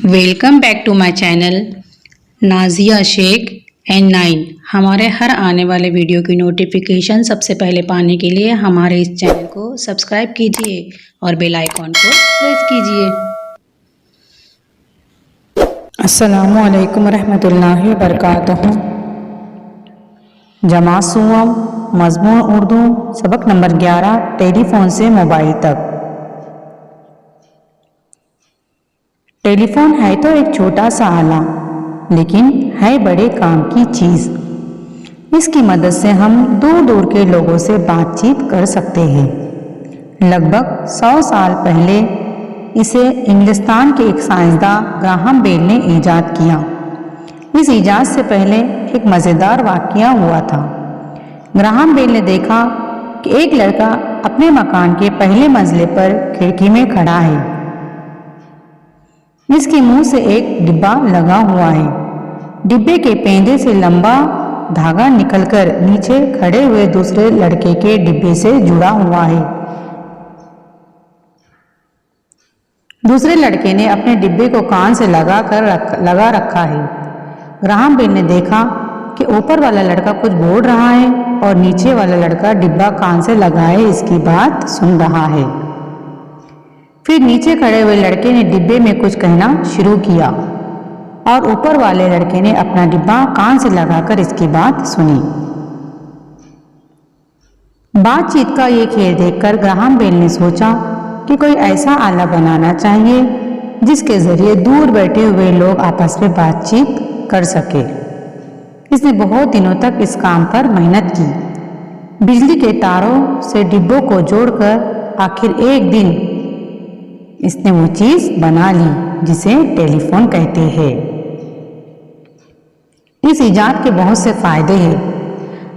Welcome back to my channel Nazia Shaikh and 9। हमारे हर आने वाले वीडियो की नोटिफिकेशन सबसे पहले पाने के लिए हमारे इस चैनल को सब्सक्राइब कीजिए और बेल आइकॉन को प्रेस कीजिए। अस्सलामु अलैकुम रहमतुल्लाहि व बरकातहू। जमात सुवम मज़मून उर्दू सबक नंबर 11 टेलीफोन से मोबाइल तक। टेलीफोन है तो एक छोटा सा आला, लेकिन है बड़े काम की चीज़। इसकी मदद से हम दूर दूर के लोगों से बातचीत कर सकते हैं। लगभग 100 साल पहले इसे इंग्लिस्तान के एक साइंसदान ग्राहम बेल ने ईजाद किया। इस ईजाद से पहले एक मज़ेदार वाक़या हुआ था। ग्राहम बेल ने देखा कि एक लड़का अपने मकान के पहले मंजिले पर खिड़की में खड़ा है। इसके मुंह से एक डिब्बा लगा हुआ है। डिब्बे के पेंदे से लंबा धागा निकलकर नीचे खड़े हुए दूसरे लड़के के डिब्बे से जुड़ा हुआ है। दूसरे लड़के ने अपने डिब्बे को कान से लगा रखा है। ग्राहम बेल ने देखा कि ऊपर वाला लड़का कुछ बोल रहा है और नीचे वाला लड़का डिब्बा कान से लगाए इसकी बात सुन रहा है। फिर नीचे खड़े हुए लड़के ने डिब्बे में कुछ कहना शुरू किया और ऊपर वाले लड़के ने अपना डिब्बा कान से लगाकर इसकी बात सुनी। बातचीत का ये खेल देखकर ग्राहम बेल ने सोचा कि कोई ऐसा आला बनाना चाहिए जिसके जरिए दूर बैठे हुए लोग आपस में बातचीत कर सके। इसने बहुत दिनों तक इस काम पर मेहनत की। बिजली के तारों से डिब्बों को जोड़कर आखिर एक दिन इसने वो चीज बना ली जिसे टेलीफोन कहते हैं। इस इजाद के बहुत से फायदे हैं।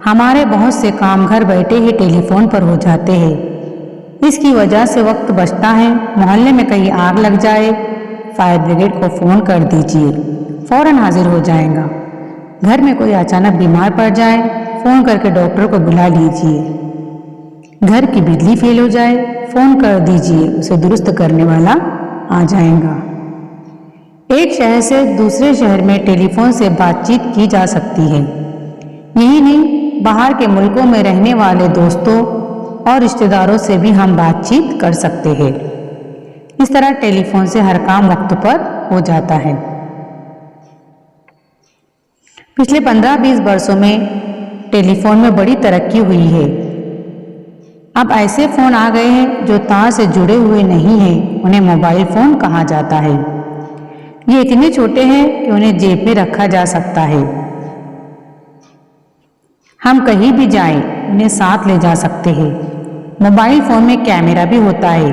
हमारे बहुत से काम घर बैठे ही टेलीफोन पर हो जाते हैं। इसकी वजह से वक्त बचता है। मोहल्ले में कहीं आग लग जाए, फायर ब्रिगेड को फ़ोन कर दीजिए, फ़ौरन हाजिर हो जाएगा। घर में कोई अचानक बीमार पड़ जाए, फ़ोन करके डॉक्टर को बुला लीजिए। घर की बिजली फेल हो जाए, फ़ोन कर दीजिए, उसे दुरुस्त करने वाला आ जाएगा। एक शहर से दूसरे शहर में टेलीफोन से बातचीत की जा सकती है। यही नहीं, बाहर के मुल्कों में रहने वाले दोस्तों और रिश्तेदारों से भी हम बातचीत कर सकते हैं। इस तरह टेलीफोन से हर काम वक्त पर हो जाता है। पिछले 15-20 वर्षों में टेलीफोन में बड़ी तरक्की हुई है। अब ऐसे फ़ोन आ गए हैं जो तार से जुड़े हुए नहीं हैं, उन्हें मोबाइल फ़ोन कहा जाता है। ये इतने छोटे हैं कि उन्हें जेब में रखा जा सकता है। हम कहीं भी जाएं, उन्हें साथ ले जा सकते हैं। मोबाइल फ़ोन में कैमरा भी होता है।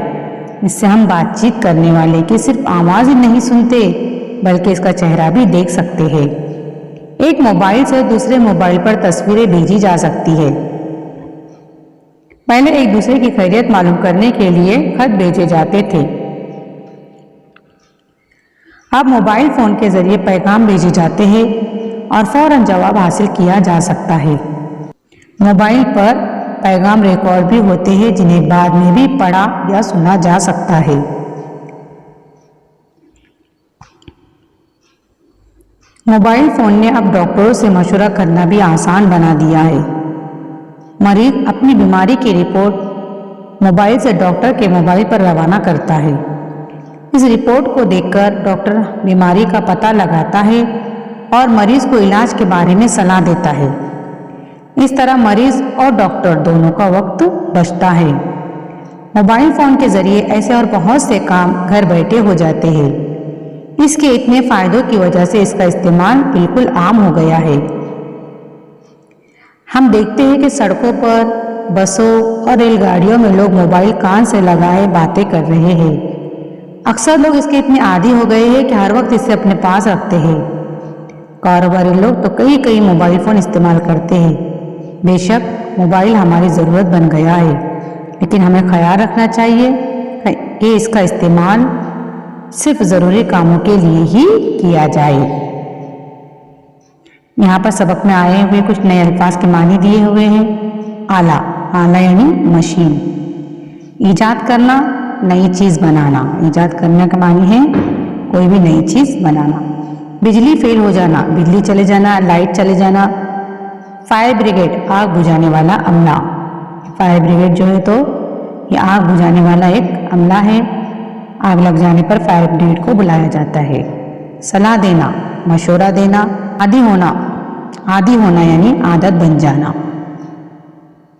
इससे हम बातचीत करने वाले की सिर्फ आवाज़ ही नहीं सुनते, बल्कि इसका चेहरा भी देख सकते हैं। एक मोबाइल से दूसरे मोबाइल पर तस्वीरें भेजी जा सकती है। पहले एक दूसरे की खैरियत मालूम करने के लिए खत भेजे जाते थे। अब मोबाइल फ़ोन के जरिए पैगाम भेजे जाते हैं और फ़ौरन जवाब हासिल किया जा सकता है। मोबाइल पर पैगाम रिकॉर्ड भी होते हैं जिन्हें बाद में भी पढ़ा या सुना जा सकता है। मोबाइल फ़ोन ने अब डॉक्टरों से मशवरा करना भी आसान बना दिया है। मरीज अपनी बीमारी की रिपोर्ट मोबाइल से डॉक्टर के मोबाइल पर रवाना करता है। इस रिपोर्ट को देखकर डॉक्टर बीमारी का पता लगाता है और मरीज को इलाज के बारे में सलाह देता है। इस तरह मरीज और डॉक्टर दोनों का वक्त बचता है। मोबाइल फ़ोन के ज़रिए ऐसे और बहुत से काम घर बैठे हो जाते हैं। इसके इतने फ़ायदों की वजह से इसका इस्तेमाल बिल्कुल आम हो गया है। हम देखते हैं कि सड़कों पर, बसों और रेलगाड़ियों में लोग मोबाइल कान से लगाए बातें कर रहे हैं। अक्सर लोग इसके इतने आदी हो गए हैं कि हर वक्त इसे अपने पास रखते हैं। कारोबारी लोग तो कई मोबाइल फ़ोन इस्तेमाल करते हैं। बेशक मोबाइल हमारी ज़रूरत बन गया है, लेकिन हमें ख्याल रखना चाहिए कि इसका इस्तेमाल सिर्फ ज़रूरी कामों के लिए ही किया जाए। यहाँ पर सबक में आए हुए कुछ नए अल्फाज के मानी दिए हुए हैं। आला, आला यानी मशीन। ईजाद करना, नई चीज़ बनाना। ईजाद करने का मानी है कोई भी नई चीज़ बनाना। बिजली फेल हो जाना, बिजली चले जाना, लाइट चले जाना। फायर ब्रिगेड, आग बुझाने वाला अमला। फायर ब्रिगेड जो है तो ये आग बुझाने वाला एक अमला है। आग लग जाने पर फायर ब्रिगेड को बुलाया जाता है। सलाह देना, मशवरा देना। आदी होना यानी आदत बन जाना।